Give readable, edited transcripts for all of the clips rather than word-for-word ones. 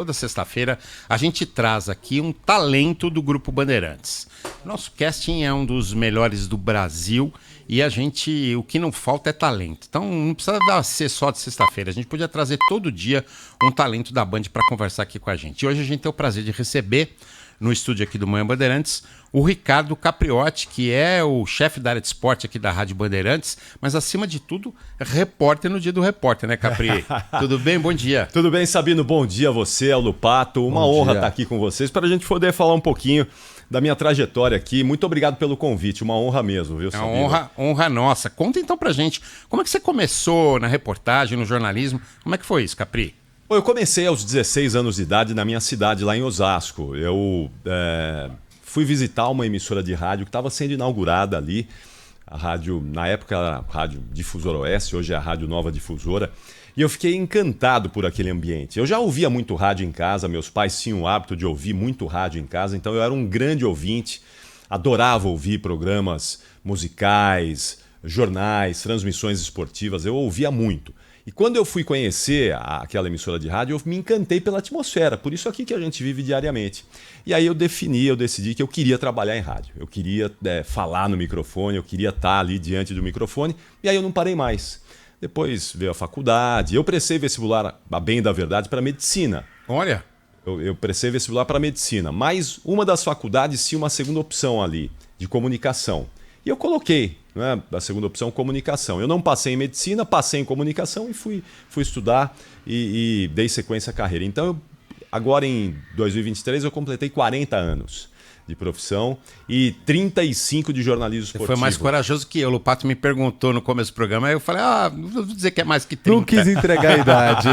Toda sexta-feira a gente traz aqui um talento do Grupo Bandeirantes. Nosso casting é um dos melhores do Brasil e o que não falta é talento. Então não precisa ser só de sexta-feira, a gente podia trazer todo dia um talento da Band para conversar aqui com a gente. E hoje a gente tem o prazer de receber no estúdio aqui do Manhã Bandeirantes o Ricardo Capriotti, que é o chefe da área de esporte aqui da Rádio Bandeirantes, mas acima de tudo, repórter no Dia do Repórter, né, Capri? Tudo bem? Bom dia. Tudo bem, Sabino? Bom dia a você, ao Lupato. Uma honra estar aqui com vocês para a gente poder falar um pouquinho da minha trajetória aqui. Muito obrigado pelo convite, uma honra mesmo, viu, Sabino? É uma honra nossa. Conta então pra gente, como é que você começou na reportagem, no jornalismo? Como é que foi isso, Capri? Bom, eu comecei aos 16 anos de idade na minha cidade, lá em Osasco. Eu fui visitar uma emissora de rádio que estava sendo inaugurada ali. A rádio, na época, era a Rádio Difusora Oeste, hoje é a Rádio Nova Difusora. E eu fiquei encantado por aquele ambiente. Eu já ouvia muito rádio em casa, meus pais tinham o hábito de ouvir muito rádio em casa, então eu era um grande ouvinte, adorava ouvir programas musicais, jornais, transmissões esportivas, eu ouvia muito. E quando eu fui conhecer aquela emissora de rádio, eu me encantei pela atmosfera, por isso aqui que a gente vive diariamente. E aí eu decidi que eu queria trabalhar em rádio, eu queria falar no microfone, eu queria estar ali diante do microfone, e aí eu não parei mais. Depois veio a faculdade, eu prestei vestibular, a bem da verdade, para medicina. Olha! Eu prestei vestibular para medicina, mas uma das faculdades tinha uma segunda opção ali, de comunicação. E eu coloquei, né, a segunda opção, comunicação. Eu não passei em medicina, passei em comunicação e fui estudar e dei sequência à carreira. Então, agora em 2023, eu completei 40 anos de profissão e 35 de jornalismo esportivo. Você foi mais corajoso que eu. O Lupato me perguntou no começo do programa, aí eu falei, não vou dizer que é mais que 30. Não quis entregar a idade.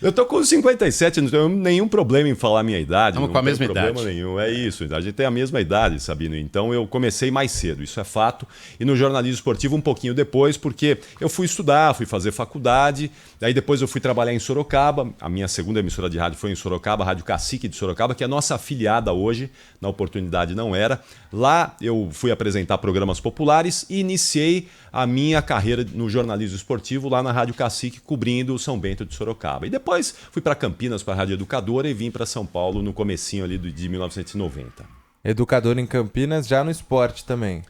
Eu tô com 57, não tenho nenhum problema em falar a minha idade. Estamos com a mesma idade. Não tem problema nenhum, é isso. A gente tem a mesma idade, Sabino. Então eu comecei mais cedo, isso é fato. E no jornalismo esportivo um pouquinho depois, porque eu fui estudar, fui fazer faculdade. Daí depois eu fui trabalhar em Sorocaba. A minha segunda emissora de rádio foi em Sorocaba, a Rádio Cacique de Sorocaba, que é a nossa afiliada hoje, na oportunidade não era. Lá eu fui apresentar programas populares e iniciei a minha carreira no jornalismo esportivo lá na Rádio Cacique, cobrindo o São Bento de Sorocaba. E depois fui para Campinas, para a Rádio Educadora, e vim para São Paulo no comecinho ali de 1990. Educador em Campinas, já no esporte também.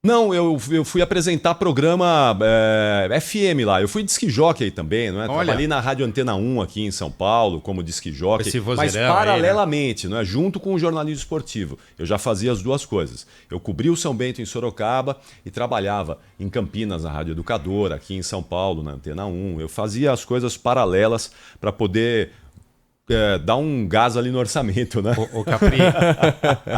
Não, eu fui apresentar programa FM lá. Eu fui disc jockey também, não é? Trabalhei na Rádio Antena 1 aqui em São Paulo como disc jockey, mas paralelamente, não é? Junto com o jornalismo esportivo. Eu já fazia as duas coisas. Eu cobria o São Bento em Sorocaba e trabalhava em Campinas, na Rádio Educadora, aqui em São Paulo, na Antena 1. Eu fazia as coisas paralelas para poder dar um gás ali no orçamento, né? Ô Capri,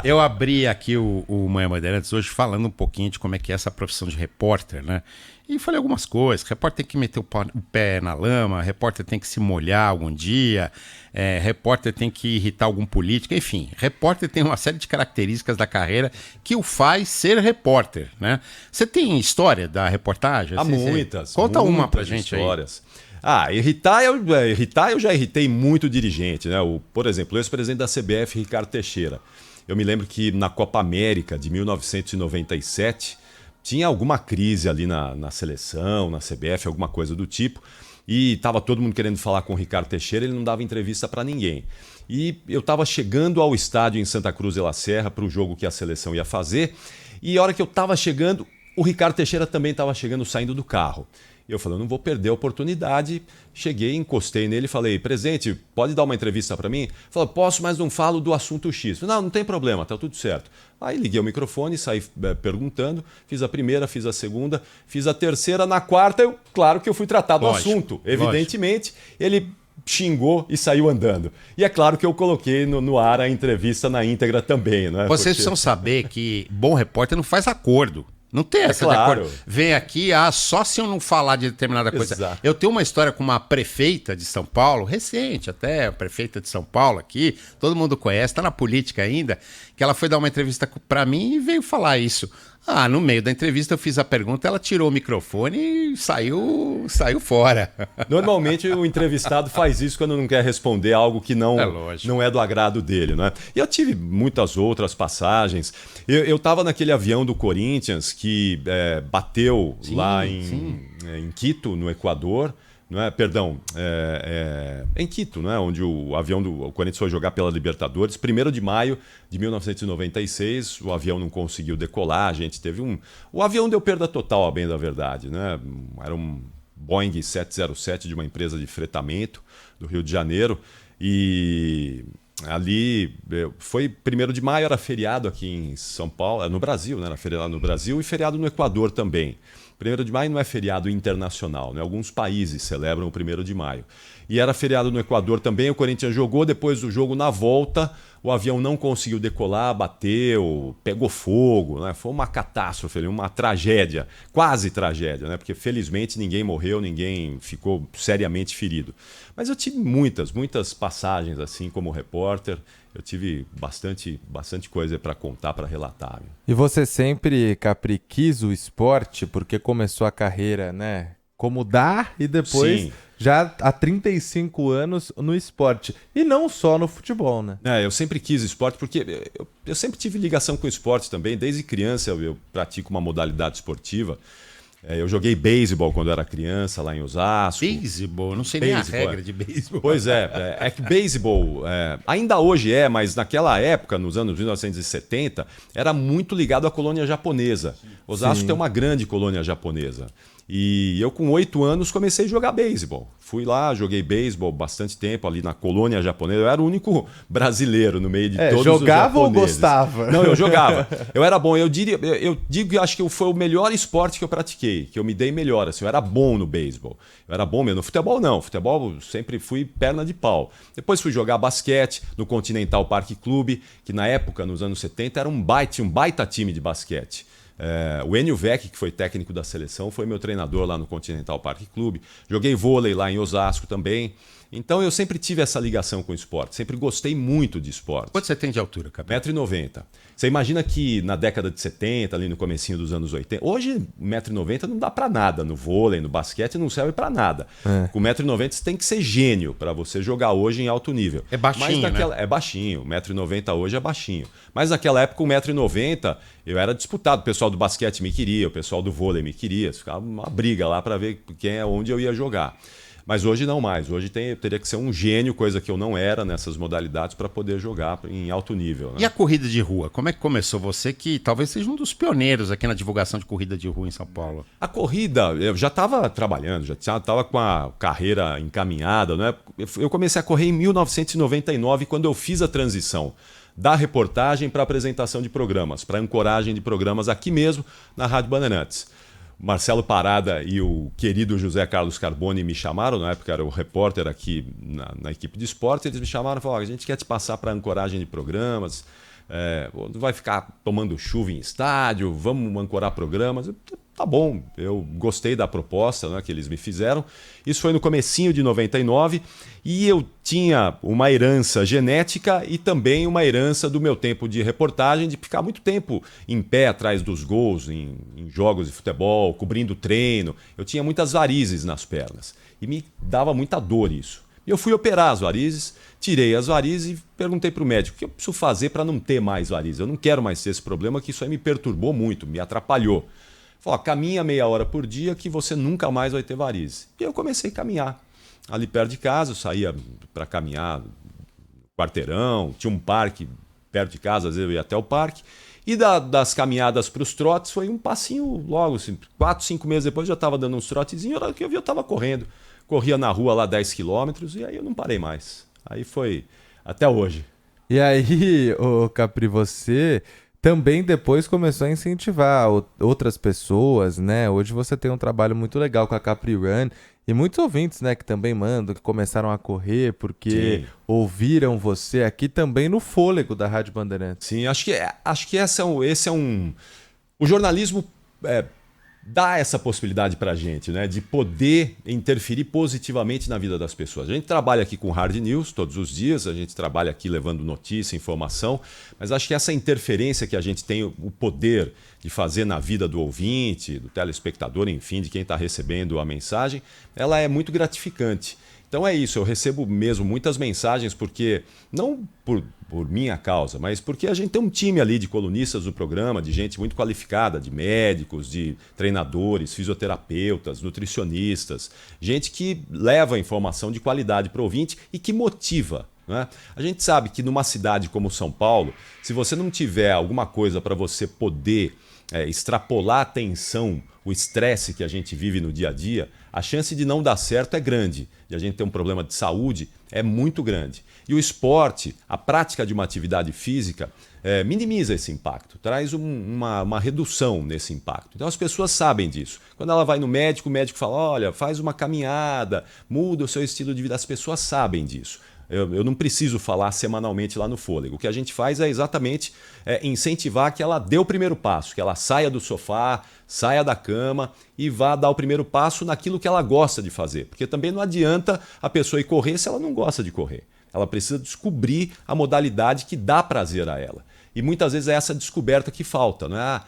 eu abri aqui o Manhã Bandeirantes hoje falando um pouquinho de como é que é essa profissão de repórter, né? E falei algumas coisas. Repórter tem que meter o pé na lama, repórter tem que se molhar algum dia, repórter tem que irritar algum político, enfim. Repórter tem uma série de características da carreira que o faz ser repórter, né? Você tem história da reportagem? Há muitas. Conta muitas uma pra gente histórias. Irritar eu já irritei muito dirigente, né? Por exemplo, o ex-presidente da CBF, Ricardo Teixeira. Eu me lembro que na Copa América de 1997 tinha alguma crise ali na seleção, na CBF, alguma coisa do tipo, e estava todo mundo querendo falar com o Ricardo Teixeira, ele não dava entrevista para ninguém. E eu estava chegando ao estádio em Santa Cruz de la Serra para o jogo que a seleção ia fazer, e a hora que eu estava chegando, o Ricardo Teixeira também estava chegando, saindo do carro. E eu falei, eu não vou perder a oportunidade. Cheguei, encostei nele e falei, presidente, pode dar uma entrevista para mim? Ele falou, posso, mas não falo do assunto X. Falei, não tem problema, tá tudo certo. Aí liguei o microfone, saí perguntando, fiz a primeira, fiz a segunda, fiz a terceira, na quarta, claro que eu fui tratar do assunto. Evidentemente, ele xingou e saiu andando. E é claro que eu coloquei no ar a entrevista na íntegra também, né? Vocês precisam saber que bom repórter não faz acordo. Não tem essa de acordo. Vem aqui, só se eu não falar de determinada coisa. Exato. Eu tenho uma história com uma prefeita de São Paulo, recente até, a prefeita de São Paulo aqui, todo mundo conhece, tá na política ainda, que ela foi dar uma entrevista para mim e veio falar isso. No meio da entrevista eu fiz a pergunta, ela tirou o microfone e saiu fora. Normalmente o entrevistado faz isso quando não quer responder algo que não é do agrado dele, né? E eu tive muitas outras passagens. Eu estava naquele avião do Corinthians que bateu lá em Quito, no Equador. não é? Perdão, em Quito, não é? Onde o avião do Corinthians foi jogar pela Libertadores. 1º de maio de 1996, o avião não conseguiu decolar, a gente teve O avião deu perda total, a bem da verdade, né? Era um Boeing 707 de uma empresa de fretamento do Rio de Janeiro e ali foi 1º de maio, era feriado aqui em São Paulo, no Brasil, né? Era feriado no Brasil e feriado no Equador também. 1º de maio não é feriado internacional, né? Alguns países celebram o 1º de maio. E era feriado no Equador também, o Corinthians jogou, depois do jogo na volta, o avião não conseguiu decolar, bateu, pegou fogo, né? Foi uma catástrofe, uma tragédia, quase tragédia, né? Porque felizmente ninguém morreu, ninguém ficou seriamente ferido. Mas eu tive muitas passagens assim como repórter. Eu tive bastante coisa para contar, para relatar. E você sempre, Capri, quis o esporte porque começou a carreira, né? Como dá e depois Sim. já há 35 anos no esporte. E não só no futebol, né? Eu sempre quis esporte porque eu sempre tive ligação com o esporte também. Desde criança eu pratico uma modalidade esportiva. Eu joguei beisebol quando era criança, lá em Osasco. Beisebol? Não sei nem a regra de beisebol. Pois é que beisebol ainda hoje mas naquela época, nos anos 1970, era muito ligado à colônia japonesa. Osasco tem uma grande colônia japonesa. E eu, com 8 anos, comecei a jogar beisebol. Fui lá, joguei beisebol bastante tempo ali na colônia japonesa. Eu era o único brasileiro no meio de todos os japoneses. Jogava ou gostava? Não, eu jogava. Eu era bom. Eu digo que acho que foi o melhor esporte que eu pratiquei, que eu me dei melhor. Assim, eu era bom no beisebol. Eu era bom mesmo. No futebol, não. Futebol sempre fui perna de pau. Depois fui jogar basquete no Continental Parque Clube, que na época, nos anos 70, era um baita time de basquete. O Enio Vec, que foi técnico da seleção, foi meu treinador lá no Continental Parque Clube. Joguei vôlei lá em Osasco também. Então eu sempre tive essa ligação com o esporte, sempre gostei muito de esporte. Quanto você tem de altura, Cabelo? 1,90 m. Você imagina que na década de 70, ali no comecinho dos anos 80, hoje 1,90 m não dá pra nada, no vôlei, no basquete não serve pra nada. Com 1,90 m você tem que ser gênio pra você jogar hoje em alto nível. É baixinho, né? É baixinho, 1,90 m hoje é baixinho. Mas naquela época, 1,90 m eu era disputado, o pessoal do basquete me queria, o pessoal do vôlei me queria, ficava uma briga lá pra ver onde eu ia jogar. Mas hoje não mais. Hoje teria que ser um gênio, coisa que eu não era nessas modalidades, para poder jogar em alto nível. Né? E a corrida de rua? Como é que começou? Você que talvez seja um dos pioneiros aqui na divulgação de corrida de rua em São Paulo. A corrida, eu já estava trabalhando, já estava com a carreira encaminhada. Né? Eu comecei a correr em 1999, quando eu fiz a transição da reportagem para apresentação de programas, para ancoragem de programas aqui mesmo na Rádio Bandeirantes. Marcelo Parada e o querido José Carlos Carboni me chamaram, na época era o repórter aqui na equipe de esporte, eles me chamaram e falaram: a gente quer te passar para ancoragem de programas, não vai ficar tomando chuva em estádio, vamos ancorar programas. Tá bom, eu gostei da proposta, né, que eles me fizeram. Isso foi no comecinho de 99 e eu tinha uma herança genética e também uma herança do meu tempo de reportagem, de ficar muito tempo em pé atrás dos gols, em jogos de futebol, cobrindo treino. Eu tinha muitas varizes nas pernas e me dava muita dor isso. Eu fui operar as varizes, tirei as varizes e perguntei para o médico: o que eu preciso fazer para não ter mais varizes? Eu não quero mais ter esse problema, que isso aí me perturbou muito, me atrapalhou. Falou: caminha meia hora por dia que você nunca mais vai ter varizes. E eu comecei a caminhar. Ali perto de casa, eu saía para caminhar no quarteirão, tinha um parque perto de casa, às vezes eu ia até o parque. E das caminhadas para os trotes foi um passinho logo, assim, 4, 5 meses depois eu já estava dando uns trotezinhos, a hora que eu vi eu estava correndo. Corria na rua lá 10 quilômetros e aí eu não parei mais. Aí foi até hoje. E aí, Capri, você também depois começou a incentivar outras pessoas, né? Hoje você tem um trabalho muito legal com a Capri Run e muitos ouvintes, né, que também mandam, que começaram a correr porque ouviram você aqui também no Fôlego da Rádio Bandeirantes. Sim, acho que esse é um... O jornalismo dá essa possibilidade para a gente, né, de poder interferir positivamente na vida das pessoas. A gente trabalha aqui com Hard News todos os dias, a gente trabalha aqui levando notícia, informação, mas acho que essa interferência que a gente tem o poder de fazer na vida do ouvinte, do telespectador, enfim, de quem está recebendo a mensagem, ela é muito gratificante. Então, Então é isso, eu recebo mesmo muitas mensagens porque, não por minha causa, mas porque a gente tem um time ali de colunistas do programa, de gente muito qualificada, de médicos, de treinadores, fisioterapeutas, nutricionistas, gente que leva informação de qualidade para o ouvinte e que motiva. Né? A gente sabe que numa cidade como São Paulo, se você não tiver alguma coisa para você poder extrapolar a tensão, o estresse que a gente vive no dia a dia, a chance de não dar certo é grande. De a gente ter um problema de saúde é muito grande. E o esporte, a prática de uma atividade física, minimiza esse impacto, traz uma redução nesse impacto. Então as pessoas sabem disso. Quando ela vai no médico, o médico fala, olha, faz uma caminhada, muda o seu estilo de vida. As pessoas sabem disso. Eu não preciso falar semanalmente lá no Fôlego. O que a gente faz é exatamente incentivar que ela dê o primeiro passo, que ela saia do sofá, saia da cama e vá dar o primeiro passo naquilo que ela gosta de fazer. Porque também não adianta a pessoa ir correr se ela não gosta de correr. Ela precisa descobrir a modalidade que dá prazer a ela. E muitas vezes é essa descoberta que falta. Não é?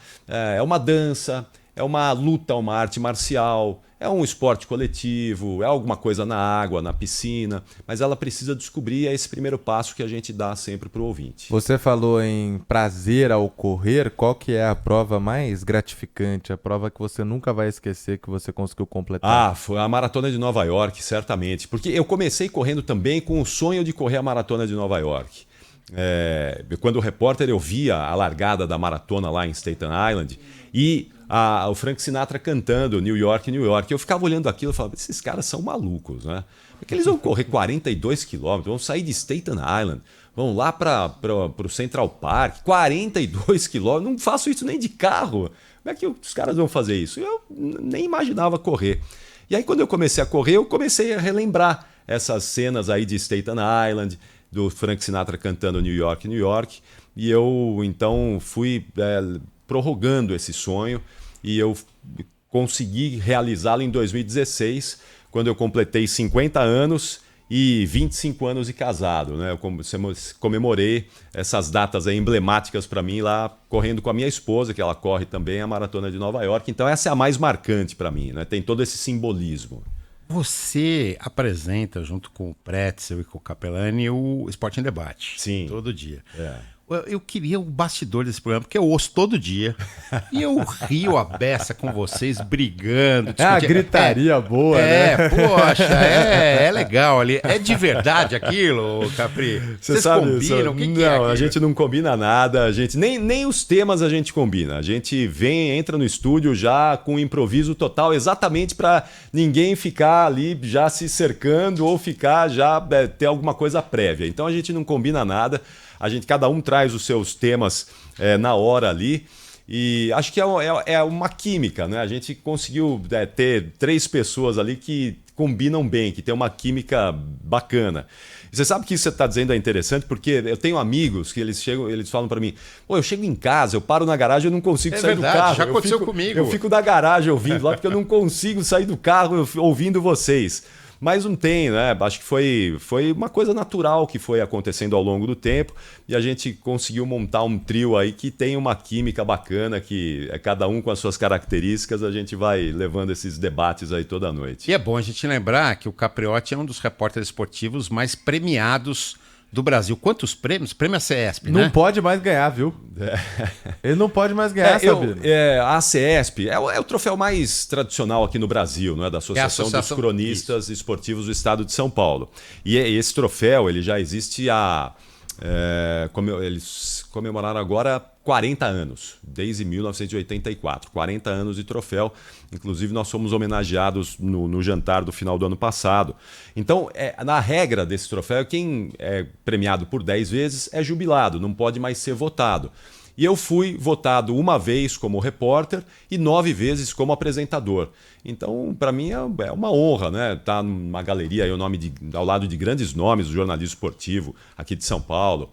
É uma dança, é uma luta, uma arte marcial, é um esporte coletivo, é alguma coisa na água, na piscina, mas ela precisa descobrir esse primeiro passo que a gente dá sempre para o ouvinte. Você falou em prazer ao correr, qual que é a prova mais gratificante, a prova que você nunca vai esquecer que você conseguiu completar? Foi a Maratona de Nova York, certamente, porque eu comecei correndo também com o sonho de correr a Maratona de Nova York. Quando o repórter eu via a largada da maratona lá em Staten Island e o Frank Sinatra cantando New York, New York. Eu ficava olhando aquilo e falava, esses caras são malucos, né? Porque eles vão correr 42 quilômetros, vão sair de Staten Island, vão lá para o Central Park, 42 quilômetros, não faço isso nem de carro. Como é que os caras vão fazer isso? Eu nem imaginava correr. E aí quando eu comecei a correr, eu comecei a relembrar essas cenas aí de Staten Island, do Frank Sinatra cantando New York, New York. E eu então fui prorrogando esse sonho e eu consegui realizá-lo em 2016, quando eu completei 50 anos e 25 anos de casado. Né? Eu comemorei essas datas aí emblemáticas para mim lá, correndo com a minha esposa, que ela corre também a Maratona de Nova York. Então essa é a mais marcante para mim, né? Tem todo esse simbolismo. Você apresenta, junto com o Pretzel e com o Capelani, o Esporte em Debate. Sim. Todo dia. Eu queria o bastidor desse programa, porque eu ouço todo dia. E eu rio a beça com vocês, brigando. É a gritaria boa, né? Poxa, é legal ali. É de verdade aquilo, Capri? Vocês combinam? O que não, é a gente não combina nada. A gente, nem os temas a gente combina. A gente entra no estúdio já com um improviso total, exatamente para ninguém ficar ali já se cercando ou ficar já ter alguma coisa prévia. Então a gente não combina nada. Cada um traz os seus temas na hora ali e acho que é uma química, né? A gente conseguiu ter 3 pessoas ali que combinam bem, que tem uma química bacana. E você sabe que isso que você está dizendo é interessante, porque eu tenho amigos que eles falam para mim, eu chego em casa, eu paro na garagem, eu não consigo sair do carro. Já aconteceu comigo. Eu fico da garagem ouvindo lá, porque eu não consigo sair do carro ouvindo vocês. Mas não tem, né? Acho que foi uma coisa natural que foi acontecendo ao longo do tempo e a gente conseguiu montar um trio aí que tem uma química bacana, que cada um com as suas características, a gente vai levando esses debates aí toda noite. E é bom a gente lembrar que o Capriotti é um dos repórteres esportivos mais premiados do Brasil. Quantos prêmios? Prêmio CESP, né? Não pode mais ganhar, viu? Ele não pode mais ganhar, Sabino. A CESP é o troféu mais tradicional aqui no Brasil, não é? Da Associação dos Cronistas Esportivos do Estado de São Paulo. E esse troféu ele já existe eles comemoraram agora 40 anos, desde 1984. 40 anos de troféu. Inclusive, nós fomos homenageados no jantar do final do ano passado. Então, na regra desse troféu, quem é premiado por 10 vezes é jubilado, não pode mais ser votado. E eu fui votado uma vez como repórter e 9 vezes como apresentador. Então, para mim, é uma honra, né? Estar numa galeria aí, ao lado de grandes nomes do jornalismo esportivo aqui de São Paulo.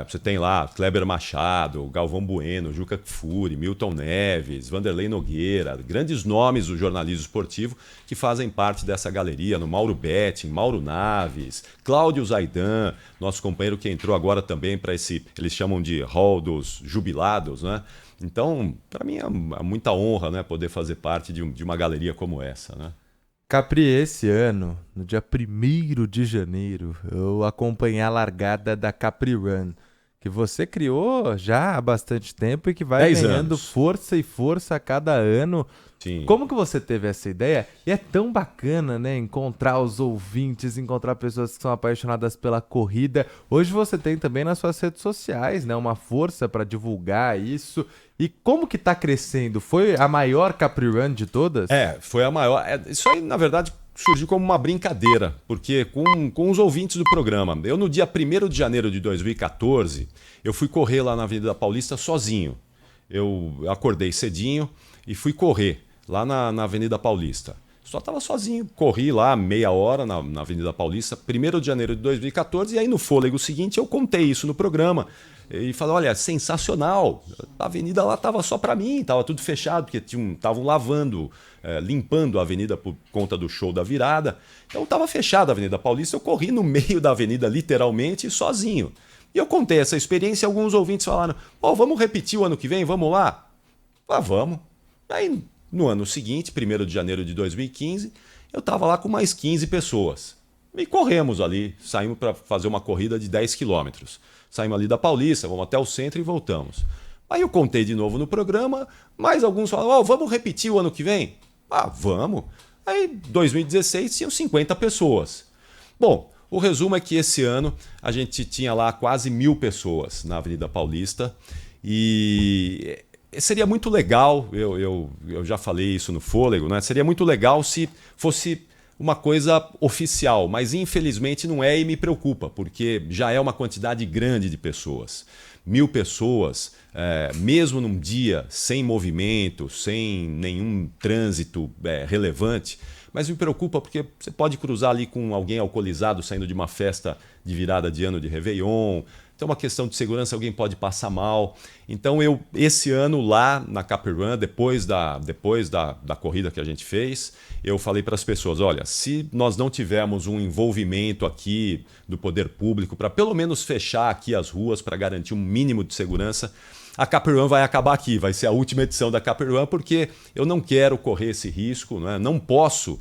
Você tem lá Kleber Machado, Galvão Bueno, Juca Kfouri, Milton Neves, Vanderlei Nogueira, grandes nomes do jornalismo esportivo que fazem parte dessa galeria, no Mauro Betting, Mauro Naves, Cláudio Zaidan, nosso companheiro que entrou agora também para eles chamam de hall dos jubilados, né? Então, para mim é muita honra, né, poder fazer parte de uma galeria como essa, né? Capri, esse ano, no dia 1º de janeiro, eu acompanhei a largada da Capri Run, que você criou já há bastante tempo e que vai 10 ganhando anos. força e força a cada ano. Sim. Como que você teve essa ideia? E é tão bacana, né? Encontrar os ouvintes, encontrar pessoas que são apaixonadas pela corrida. Hoje você tem também nas suas redes sociais, né? Uma força para divulgar isso. E como que tá crescendo? Foi a maior Capri Run de todas? Foi a maior. Isso aí, na verdade, surgiu como uma brincadeira, porque com os ouvintes do programa. Eu, no dia 1º de janeiro de 2014, eu fui correr lá na Avenida Paulista sozinho. Eu acordei cedinho e fui correr lá na Avenida Paulista. Só estava sozinho, corri lá meia hora na Avenida Paulista, 1º de janeiro de 2014, e aí no fôlego seguinte eu contei isso no programa. E falei, olha, sensacional, a avenida lá estava só para mim, estava tudo fechado, porque estavam lavando, limpando a avenida por conta do show da virada. Então estava fechada a Avenida Paulista, eu corri no meio da avenida literalmente sozinho. E eu contei essa experiência e alguns ouvintes falaram, vamos repetir o ano que vem, vamos lá? Vamos. Aí no ano seguinte, 1º de janeiro de 2015, eu estava lá com mais 15 pessoas. E corremos ali, saímos para fazer uma corrida de 10 quilômetros. Saímos ali da Paulista, vamos até o centro e voltamos. Aí eu contei de novo no programa, mas alguns falaram, vamos repetir o ano que vem? Vamos. Aí, 2016, tinham 50 pessoas. Bom, o resumo é que esse ano a gente tinha lá quase 1.000 pessoas na Avenida Paulista e seria muito legal, eu já falei isso no Fôlego, né? Seria muito legal se fosse uma coisa oficial, mas infelizmente não é e me preocupa, porque já é uma quantidade grande de pessoas. 1.000 pessoas, mesmo num dia sem movimento, sem nenhum trânsito relevante, mas me preocupa porque você pode cruzar ali com alguém alcoolizado saindo de uma festa de virada de ano de Réveillon. Então, uma questão de segurança, alguém pode passar mal. Então, esse ano lá na Capri Run, depois da corrida que a gente fez, eu falei para as pessoas, olha, se nós não tivermos um envolvimento aqui do poder público para pelo menos fechar aqui as ruas para garantir um mínimo de segurança, a Capri Run vai acabar aqui, vai ser a última edição da Capri Run, porque eu não quero correr esse risco, né? Não posso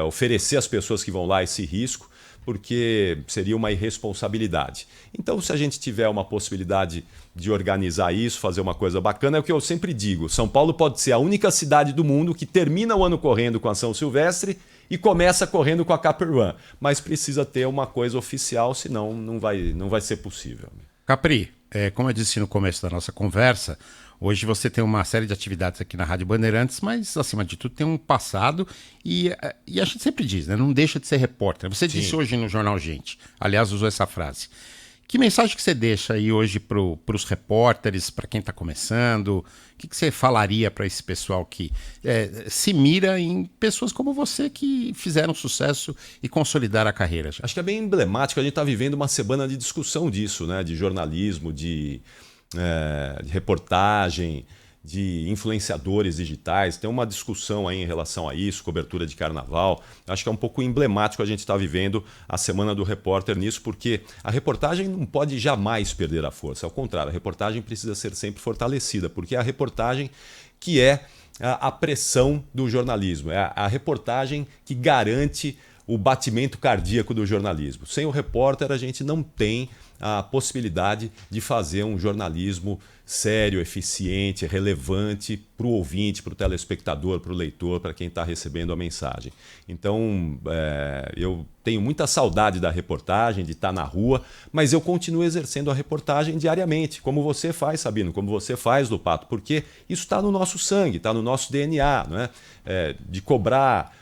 oferecer às pessoas que vão lá esse risco, porque seria uma irresponsabilidade. Então, se a gente tiver uma possibilidade de organizar isso, fazer uma coisa bacana, é o que eu sempre digo. São Paulo pode ser a única cidade do mundo que termina o ano correndo com a São Silvestre e começa correndo com a Capri Run. Mas precisa ter uma coisa oficial, senão não vai ser possível. Capri, como eu disse no começo da nossa conversa, hoje você tem uma série de atividades aqui na Rádio Bandeirantes, mas, acima de tudo, tem um passado e a gente sempre diz, né? Não deixa de ser repórter. Você disse hoje no Jornal Gente, aliás, usou essa frase. Que mensagem que você deixa aí hoje para os repórteres, para quem está começando? O que você falaria para esse pessoal que se mira em pessoas como você que fizeram sucesso e consolidaram a carreira? Já? Acho que é bem emblemático, a gente está vivendo uma semana de discussão disso, né? De jornalismo, de reportagem, de influenciadores digitais. Tem uma discussão aí em relação a isso, cobertura de carnaval. Acho que é um pouco emblemático a gente estar vivendo a Semana do Repórter nisso, porque a reportagem não pode jamais perder a força. Ao contrário, a reportagem precisa ser sempre fortalecida, porque é a reportagem que é a pressão do jornalismo, é a reportagem que garante o batimento cardíaco do jornalismo. Sem o repórter, a gente não tem a possibilidade de fazer um jornalismo sério, eficiente, relevante para o ouvinte, para o telespectador, para o leitor, para quem está recebendo a mensagem. Então, eu tenho muita saudade da reportagem, de estar na rua, mas eu continuo exercendo a reportagem diariamente, como você faz, Sabino, como você faz, Lupato, porque isso está no nosso sangue, está no nosso DNA, não é? De cobrar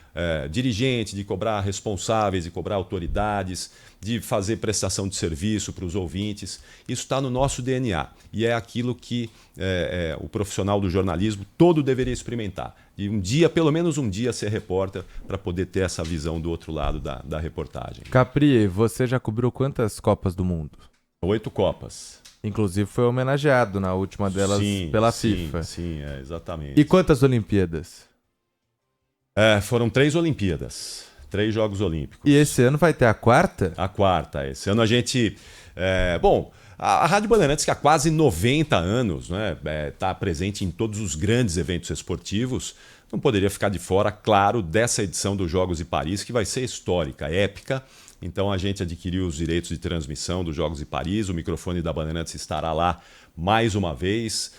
dirigentes, de cobrar responsáveis, de cobrar autoridades, de fazer prestação de serviço para os ouvintes. Isso está no nosso DNA e é aquilo que o profissional do jornalismo todo deveria experimentar. E um dia, pelo menos um dia, ser repórter para poder ter essa visão do outro lado da reportagem. Capri, você já cobriu quantas Copas do Mundo? 8 Copas. Inclusive foi homenageado na última delas pela FIFA. Sim, exatamente. E quantas Olimpíadas? Foram 3 Olimpíadas, 3 Jogos Olímpicos. E esse ano vai ter a quarta? A quarta. Esse ano a gente... A Rádio Bandeirantes, que há quase 90 anos está presente em todos os grandes eventos esportivos, não poderia ficar de fora, claro, dessa edição dos Jogos de Paris, que vai ser histórica, épica. Então a gente adquiriu os direitos de transmissão dos Jogos de Paris, o microfone da Bandeirantes estará lá mais uma vez,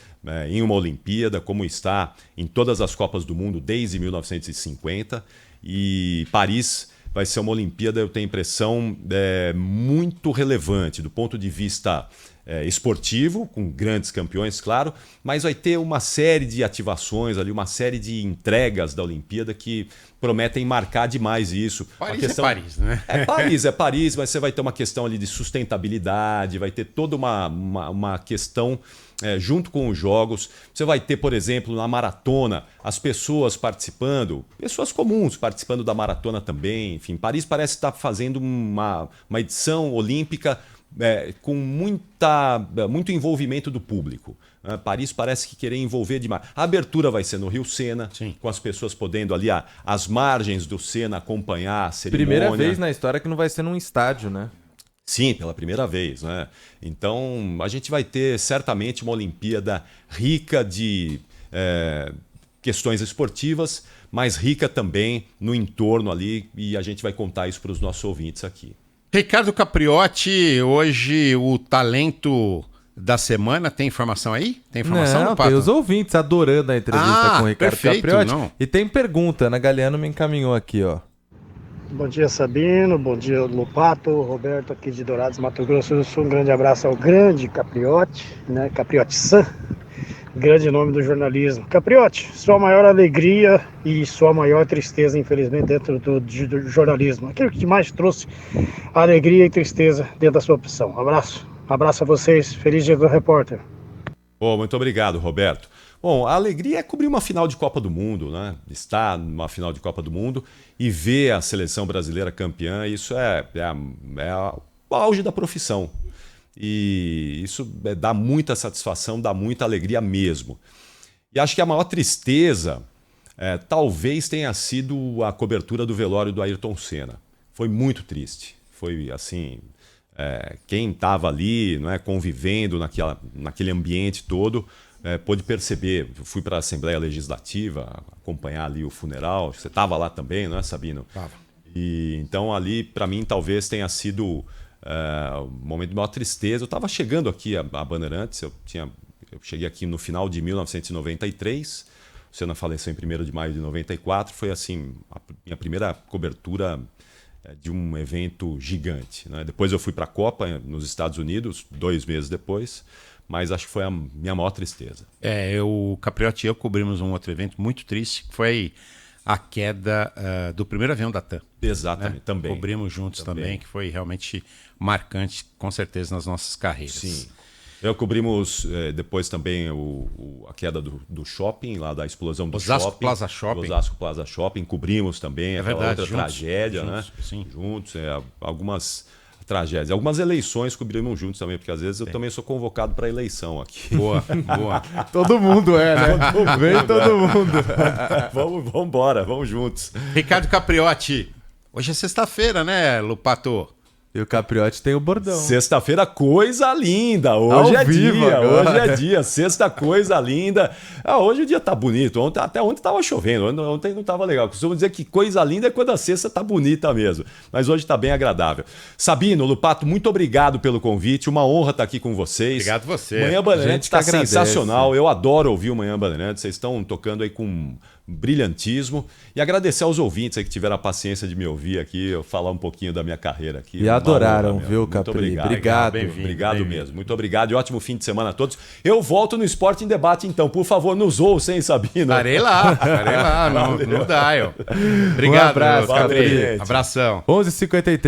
em uma Olimpíada, como está em todas as Copas do Mundo desde 1950. E Paris vai ser uma Olimpíada, eu tenho a impressão, muito relevante do ponto de vista esportivo, com grandes campeões, claro, mas vai ter uma série de ativações ali, uma série de entregas da Olimpíada que prometem marcar demais isso. Paris é Paris, né? É Paris, mas você vai ter uma questão ali de sustentabilidade, vai ter toda uma questão junto com os jogos. Você vai ter, por exemplo, na maratona, as pessoas participando, pessoas comuns participando da maratona também. Enfim, Paris parece estar fazendo uma edição olímpica com muito envolvimento do público. Paris parece que querer envolver demais. A abertura vai ser no Rio Sena, sim, com as pessoas podendo ali às margens do Sena acompanhar a cerimônia. Primeira vez na história que não vai ser num estádio, né? Sim, pela primeira vez, né? Então a gente vai ter certamente uma Olimpíada rica de questões esportivas, mas rica também no entorno ali, e a gente vai contar isso para os nossos ouvintes aqui. Ricardo Capriotti, hoje o talento da semana, tem informação aí? Tem informação? Não, tem os ouvintes adorando a entrevista com o Ricardo Capriotti. Não. E tem pergunta, Ana Galeano me encaminhou aqui, ó. Bom dia, Sabino, bom dia, Lupato, Roberto aqui de Dourados, Mato Grosso do Sul. Um grande abraço ao grande Capriotti, né? Capriotti-san, grande nome do jornalismo. Capriotti, sua maior alegria e sua maior tristeza, infelizmente, dentro do jornalismo. Aquilo que mais trouxe alegria e tristeza dentro da sua opção. Abraço a vocês, feliz dia do repórter. Muito obrigado, Roberto. Bom, a alegria é cobrir uma final de Copa do Mundo, né? Estar numa final de Copa do Mundo e ver a seleção brasileira campeã, isso é o auge da profissão. E isso dá muita satisfação, dá muita alegria mesmo. E acho que a maior tristeza talvez tenha sido a cobertura do velório do Ayrton Senna. Foi muito triste. Foi assim, quem estava ali, não é, convivendo naquele ambiente todo, pôde perceber. Eu fui para a Assembleia Legislativa acompanhar ali o funeral. Você estava lá também, não é, Sabino? Estava. E então ali, para mim, talvez tenha sido um momento de maior tristeza. Eu estava chegando aqui a Bandeirantes, eu cheguei aqui no final de 1993, o Senna faleceu em 1º de maio de 94, foi assim, a minha primeira cobertura de um evento gigante, né? Depois eu fui para a Copa nos Estados Unidos, 2 meses depois, mas acho que foi a minha maior tristeza. O Capriotti e eu cobrimos um outro evento muito triste, que foi a queda do primeiro avião da TAM. Exatamente, né? também. Cobrimos juntos também, que foi realmente marcante, com certeza, nas nossas carreiras. Sim. Cobrimos depois também a queda do shopping, lá da explosão do Osasco shopping. Plaza Shopping. Osasco Plaza Shopping. Cobrimos também aquela verdade, outra tragédia, juntos, né? Sim. Juntos, tragédias. Algumas eleições cobrimos juntos também, porque às vezes eu também sou convocado para eleição aqui. Boa, boa. Todo mundo né? Vem todo mundo. Vamos embora, vamos juntos. Ricardo Capriotti, hoje é sexta-feira, né, Lupato? E o Capriotti tem o bordão. Sexta-feira, coisa linda. Hoje Ao é vivo dia, agora. hoje é dia. Sexta, coisa linda. Hoje o dia tá bonito. Até ontem tava chovendo, ontem não tava legal. Costumo dizer que coisa linda é quando a sexta tá bonita mesmo. Mas hoje tá bem agradável. Sabino, Lupato, muito obrigado pelo convite. Uma honra estar aqui com vocês. Obrigado você. Manhã Bandeirantes Gente que tá agradece. sensacional. Eu adoro ouvir o Manhã Bandeirantes. Vocês estão tocando aí com brilhantismo. E agradecer aos ouvintes aí que tiveram a paciência de me ouvir aqui, eu falar um pouquinho da minha carreira aqui. E adoraram, honra, viu, muito Capri? obrigado. Obrigado. Bem-vindo, Obrigado bem-vindo. mesmo. Muito obrigado e ótimo fim de semana a todos. Eu volto no Esporte em Debate, então. Por favor, nos ouçam, hein, Sabino? Estarei lá, não dá, eu. Obrigado, Um abraço, Capri. Capri. Abração. 11h53.